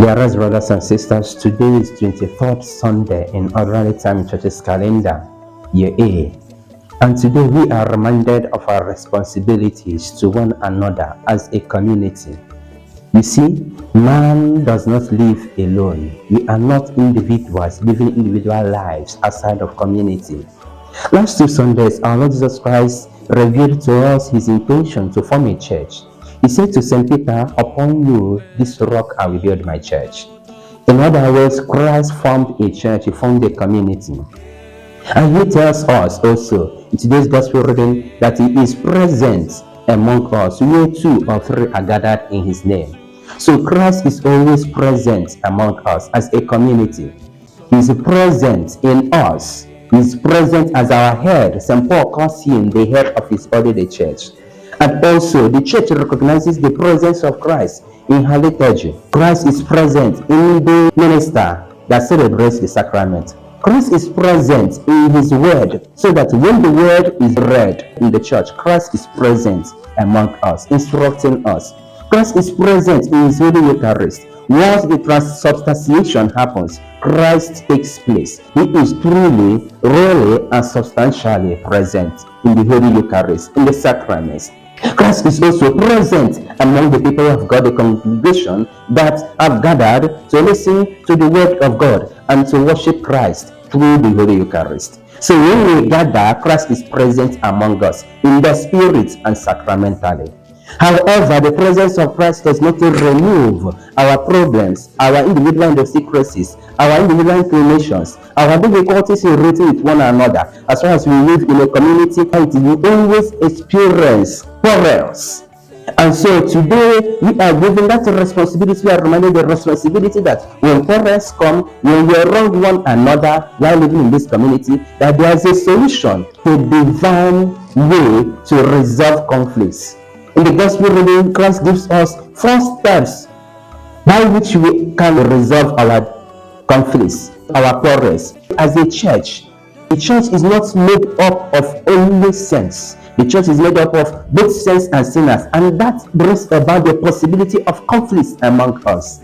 Dearest brothers and sisters, today is 23rd Sunday in Ordinary Time Church's calendar, year A. And today we are reminded of our responsibilities to one another as a community. You see, man does not live alone. We are not individuals living individual lives outside of community. Last 2 Sundays, our Lord Jesus Christ revealed to us his intention to form a church. He said to St. Peter, "Upon you, this rock I will build my church." In other words, Christ formed a church, he formed a community. And he tells us also in today's gospel reading that he is present among us where 2 or 3 are gathered in his name. So Christ is always present among us as a community. He is present in us. He is present as our head. St. Paul calls him the head of his body, the church. And also, the church recognizes the presence of Christ in her liturgy. Christ is present in the minister that celebrates the sacrament. Christ is present in his word, so that when the word is read in the church, Christ is present among us, instructing us. Christ is present in his Holy Eucharist. Once the transubstantiation happens, Christ takes place. He is truly, really, and substantially present in the Holy Eucharist, in the sacraments. Christ is also present among the people of God, the congregation that have gathered to listen to the word of God and to worship Christ through the Holy Eucharist. So when we gather, Christ is present among us in the spirit and sacramentally. However, the presence of Christ does not remove our problems, our individual idiosyncrasies, our individual inclinations, our difficulties in relating with one another. As far as we live in a community, we always experience quarrels. And so today we are given that responsibility. We are reminded the responsibility that when quarrels come, when we wrong one another while living in this community, that there is a solution, a divine way to resolve conflicts. In the gospel reading, Christ gives us 4 steps by which we can resolve our conflicts, our quarrels. As a church, the church is not made up of only saints. The church is made up of both saints and sinners, and that brings about the possibility of conflicts among us.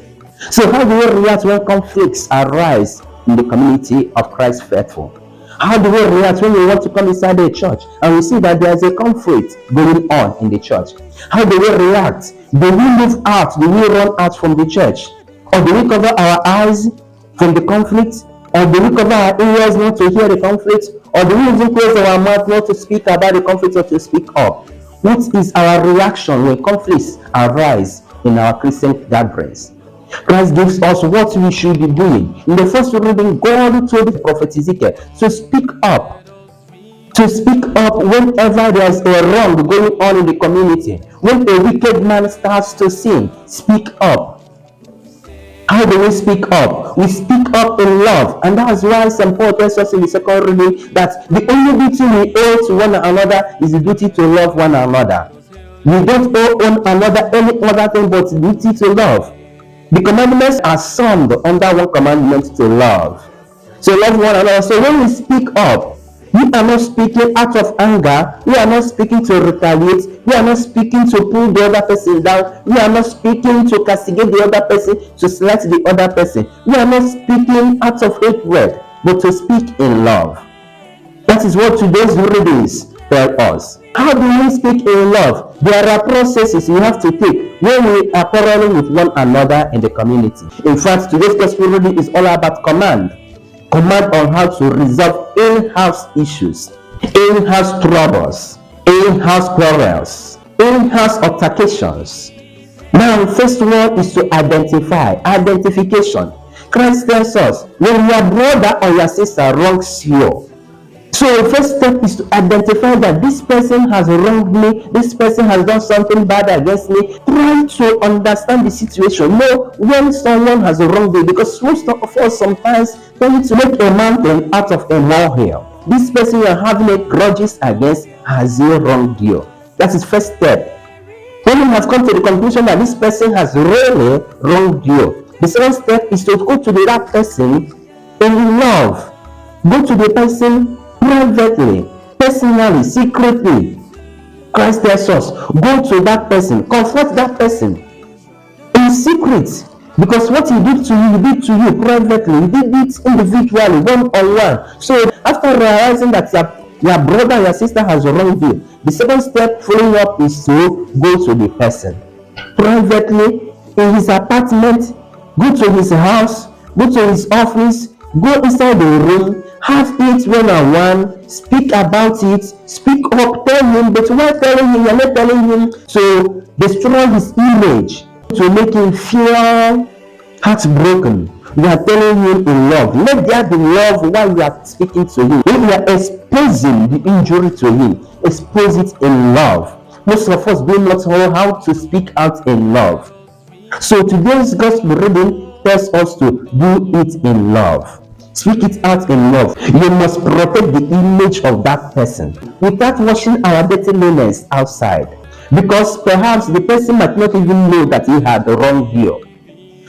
So how do we react when conflicts arise in the community of Christ's faithful? How do we react when we want to come inside the church and we see that there is a conflict going on in the church? How do we react? Do we move out? Do we run out from the church? Or do we cover our eyes from the conflict? Or do we cover our ears not to hear the conflict? Or do we even close our mouth not to speak about the conflict or to speak up? What is our reaction when conflicts arise in our Christian gatherings? Christ gives us what we should be doing. In the first reading, God told the prophet Ezekiel to speak up. To speak up whenever there is a wrong going on in the community. When a wicked man starts to sin, speak up. How do we speak up? We speak up in love. And that's why St. Paul tells us in the second reading that the only duty we owe to one another is the duty to love one another. We don't owe one another any other thing but the duty to love. The commandments are summed under one commandment to love. So love one another. So when we speak up, we are not speaking out of anger. We are not speaking to retaliate. We are not speaking to pull the other person down. We are not speaking to castigate the other person, to slight the other person. We are not speaking out of hatred, but to speak in love. That is what today's readings tell us. How do we speak in love? There are processes we have to take when we are quarreling with one another in the community. In fact, today's gospel reading is all about command. Command on how to resolve in-house issues, in-house troubles, in-house quarrels, in-house altercations. Now, the first one is to identification. Christ tells us, when your brother or your sister wrongs you, so the first step is to identify that this person has wronged me, this person has done something bad against me. Try to understand the situation. Know when someone has wronged you, because most of us sometimes tend to make a mountain out of a molehill. This person you are having a grudges against has wronged you. That is first step. When you have come to the conclusion that this person has really wronged you, the second step is to go to that person in love. Go to the person privately, personally, secretly. Christ tells us, go to that person, confront that person in secret. Because what he did to you privately, he did it individually, one on one. So after realizing that your brother, your sister has wronged you, the second step following up is to go to the person privately in his apartment, go to his house, go to his office, go inside the room, have it one on one, speak about it, speak up, tell him, but while telling him, you're not telling him to destroy his image, to make him feel heartbroken. You are telling him in love. Let there be love while you are speaking to him. When you are exposing the injury to him, expose it in love. Most of us do not know how to speak out in love. So today's gospel reading tells us to do it in love. Speak it out in love. You must protect the image of that person without washing our dirty linens outside. Because perhaps the person might not even know that he had wronged you.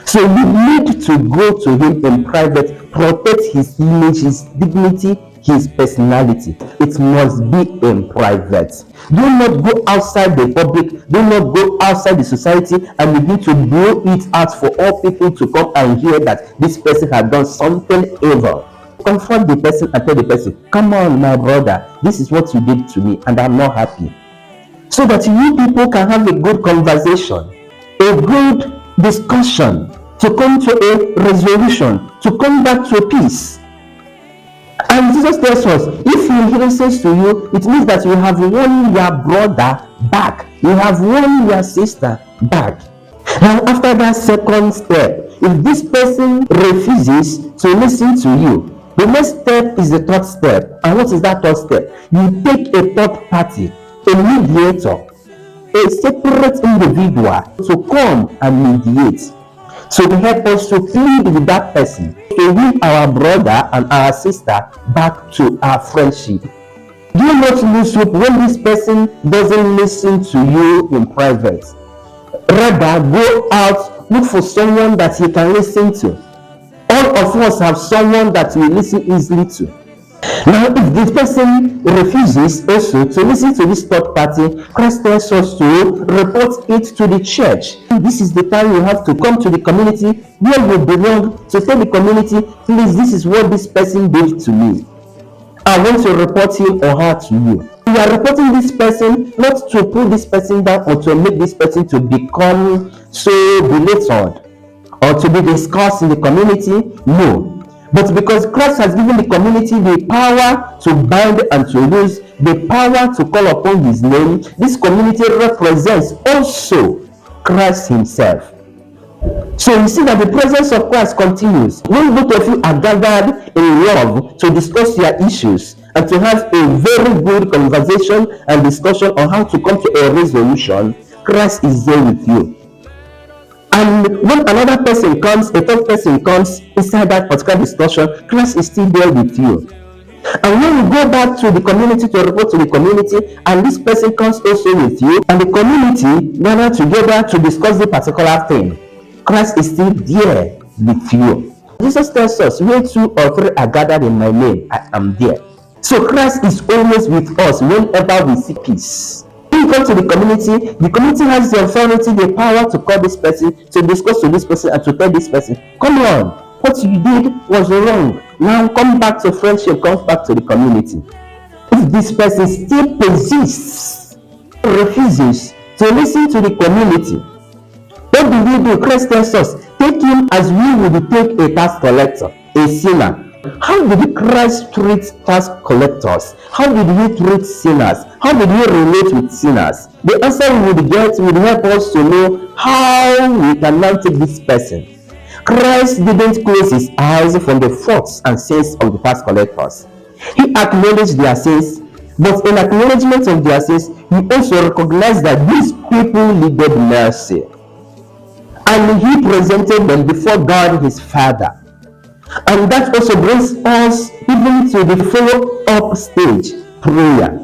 So you need to go to him in private, protect his image, his dignity, his personality. It must be in private. Do not go outside the public, do not go outside the society and begin to blow it out for all people to come and hear that this person has done something evil. Confront the person and tell the person, come on my brother, this is what you did to me and I'm not happy. So that you people can have a good conversation, a good discussion, to come to a resolution, to come back to peace. And Jesus tells us, if he listens to you, it means that you have won your brother back, you have won your sister back. Now after that second step, if this person refuses to listen to you, the next step is the third step. And what is that third step? You take a third party, a mediator, a separate individual to come and mediate, to help us to plead with that person, to win our brother and our sister back to our friendship. Do not lose hope when this person doesn't listen to you in private. Rather, go out, look for someone that you can listen to. All of us have someone that we listen easily to. Now, if this person refuses also to listen to this third party, Christ tells us to report it to the church. This is the time you have to come to the community where you belong, to tell the community, please, this is what this person did to me. I want to report him or her to you. You are reporting this person not to put this person down or to make this person to become so belittled or to be discussed in the community. No. But because Christ has given the community the power to bind and to loose, the power to call upon his name, this community represents also Christ himself. So you see that the presence of Christ continues. When both of you are gathered in love to discuss your issues and to have a very good conversation and discussion on how to come to a resolution, Christ is there with you. And when another person comes, a third person comes inside that particular discussion, Christ is still there with you. And when you go back to the community to report to the community, and this person comes also with you, and the community gather together to discuss the particular thing, Christ is still there with you. Jesus tells us, where 2 or 3 are gathered in my name, I am there. So Christ is always with us whenever we seek peace. When you come to the community has the authority, the power to call this person, to discuss to this person, and to tell this person, come on, what you did was wrong. Now come back to friendship, come back to the community. If this person still persists, refuses to listen to the community, what do we do? Christ tells us, take him as we would take a tax collector, a sinner. How did Christ treat tax collectors? How did he treat sinners? How did he relate with sinners? The answer we would get would help us to know how we can now take this person. Christ didn't close his eyes from the faults and sins of the tax collectors. He acknowledged their sins, but in acknowledgement of their sins, he also recognized that these people needed mercy. And he presented them before God his Father. And that also brings us even to the follow-up stage, prayer.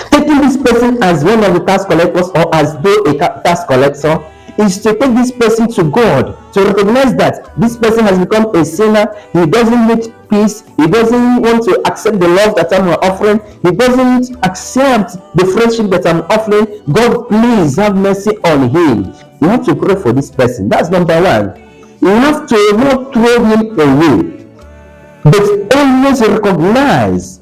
Taking this person as one of the tax collectors or as though a tax collector is to take this person to God, to recognize that this person has become a sinner. He doesn't need peace. He doesn't want to accept the love that I'm offering. He doesn't accept the friendship that I'm offering. God, please have mercy on him. You have to pray for this person. That's number one. You have to not throw him away, but always recognize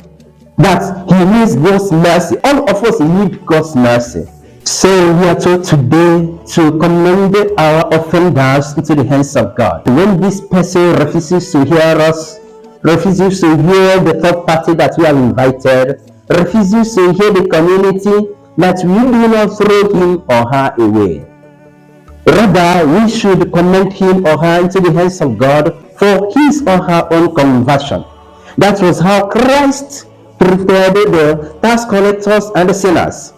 that he needs God's mercy. All of us need God's mercy. So we are told today to commend our offenders into the hands of God. When this person refuses to hear us, refuses to hear the third party that we have invited, refuses to hear the community, that we do not throw him or her away. Rather, we should commend him or her into the hands of God for his or her own conversion. That was how Christ prepared the tax collectors and the sinners.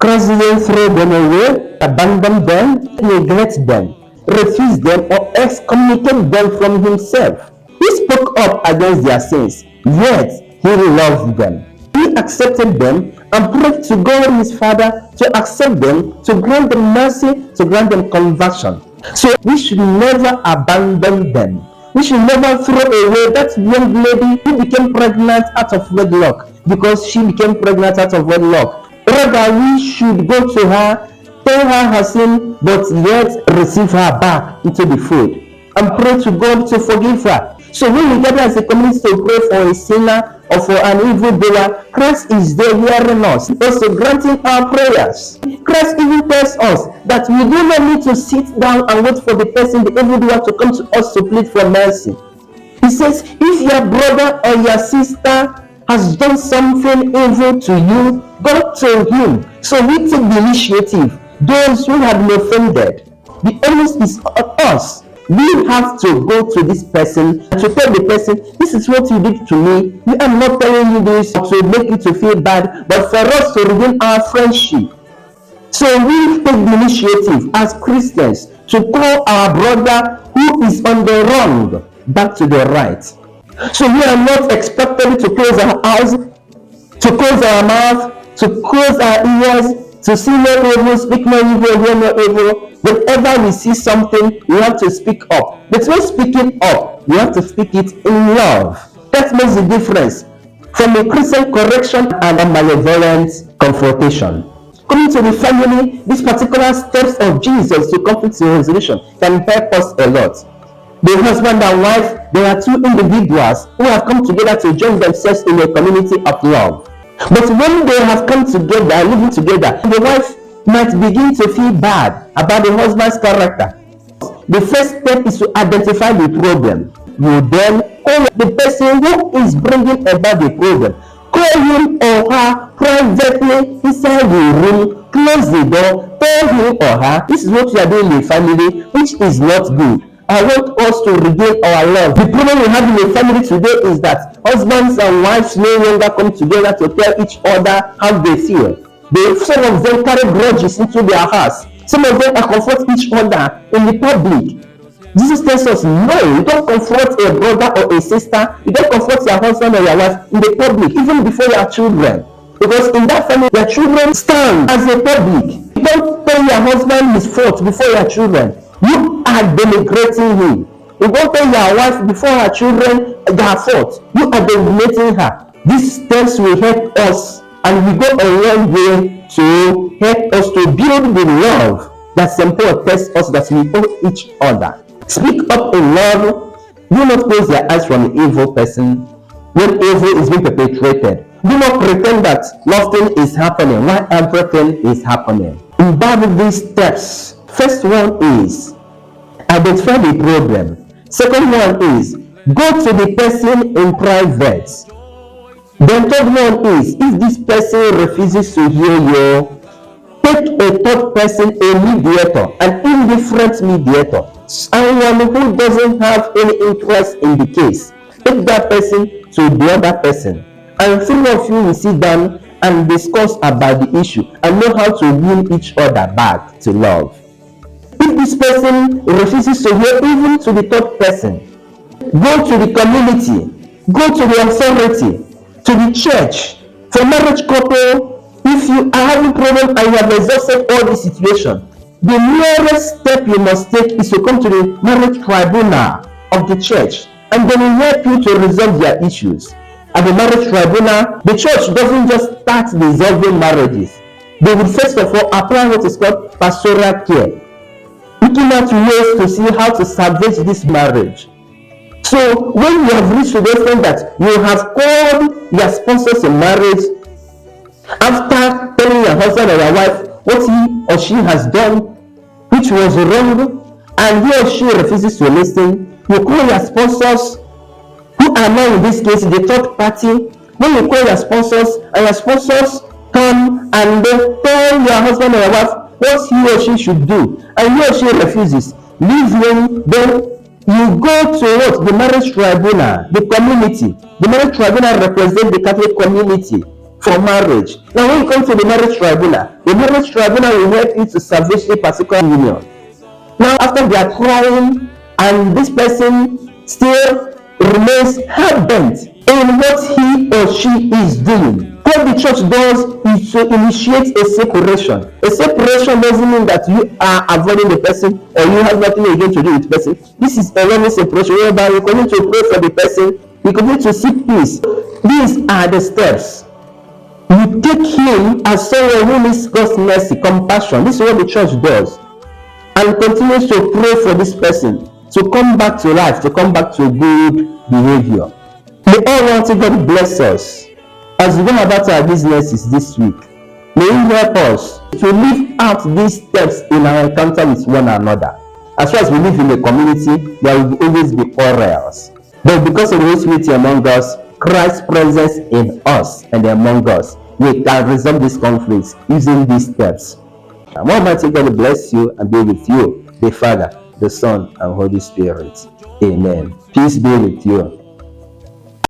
Christ didn't throw them away, abandon them, neglect them, refuse them, or excommunicate them from himself. He spoke up against their sins, yet he loved them. He accepted them and prayed to God his Father to accept them, to grant them mercy, to grant them conversion. So we should never abandon them. We should never throw away that young lady who became pregnant out of wedlock because she became pregnant out of wedlock. Rather, we should go to her, tell her sin, but yet receive her back into the fold and pray to God to forgive her. So when we gather as a community to pray for a sinner or for an evildoer, Christ is there hearing us, also granting our prayers. Christ even tells us that we do not need to sit down and wait for the person, the evildoer, to come to us to plead for mercy. He says, if your brother or your sister has done something evil to you, go to him. So we take the initiative. Those who have been offended, the onus is on us. We have to go to this person and to tell the person, this is what you did to me. I am not telling you this to make you to feel bad, but for us to regain our friendship. So we take the initiative as Christians to call our brother who is on the wrong back to the right. So we are not expected to close our eyes, to close our mouth, to close our ears, to see no evil, speak no evil, hear no evil. Whenever we see something, we have to speak up. But when speaking up, we have to speak it in love. That makes the difference from a Christian correction and a malevolent confrontation. Coming to the family, these particular steps of Jesus to conflict resolution can help us a lot. The husband and wife, there are two individuals who have come together to join themselves in a community of love. But when they have come together and living together, the wife might begin to feel bad about the husband's character. The first step is to identify the problem. You then call the person who is bringing about the problem. Call him or her privately inside the room, close the door, tell him or her, this is what you are doing in the family, which is not good. I want us to regain our love. The problem we have in the family today is that husbands and wives no longer come together to tell each other how they feel. Some of them carry grudges into their hearts. Some of them confront each other in the public. Jesus tells us, no, you don't confront a brother or a sister. You don't confront your husband or your wife in the public, even before your children. Because in that family, your children stand as a public. You don't tell your husband his fault before your children. You are denigrating him. You don't tell your wife before her children their fault. You are denigrating her. These steps will help us, and we go a long way to help us to build the love that St. Paul tells us that we owe each other. Speak up in love. Do not close your eyes from an evil person when evil is being perpetrated. Do not pretend that nothing is happening while everything is happening. Embody these steps. First one is identify the problem. Second one is go to the person in private. Then third one is if this person refuses to hear you, take a third person, a mediator, an indifferent mediator, someone who doesn't have any interest in the case. Take that person to the other person, and three of you will sit down and discuss about the issue and know how to win each other back to love. If this person refuses to hear, even to the third person, go to the community, go to the authority, to the church. For marriage couple, if you are having problem and you have exhausted all the situation, the nearest step you must take is to come to the marriage tribunal of the church, and they will help you to resolve their issues. At the marriage tribunal, the church doesn't just start resolving marriages. They will first of all apply what is called pastoral care. looking at ways to see how to salvage this marriage. So when you have reached to the extent that you have called your sponsors in marriage after telling your husband or your wife what he or she has done, which was wrong, and he or she refuses to listen, you call your sponsors, who are now in this case the third party. When you call your sponsors and your sponsors come and they tell your husband or your wife what he or she should do, and he or she refuses, leave him, then you go to what? The marriage tribunal, the community. The marriage tribunal represents the Catholic community for marriage. Now when you come to the marriage tribunal will help you to salvage a particular union. Now after they are crying and this person still remains hell-bent in what he or she is doing, what the church does is to initiate a separation. A separation doesn't mean that you are avoiding the person or you have nothing again to do with the person. This is a loving separation whereby you continue to pray for the person, you continue to seek peace. These are the steps. You take him as someone who needs God's mercy, compassion. This is what the church does, and continues to pray for this person to come back to life, to come back to good behavior. May Almighty God bless us as we go about our businesses this week. May He help us to live out these steps in our encounter with one another. As far as we live in a community, there will always be quarrels. But because of the Holy Spirit among us, Christ's presence in us and among us, we can resolve these conflicts using these steps. And Almighty God bless you and be with you, the Father, the Son, and Holy Spirit. Amen. Peace be with you.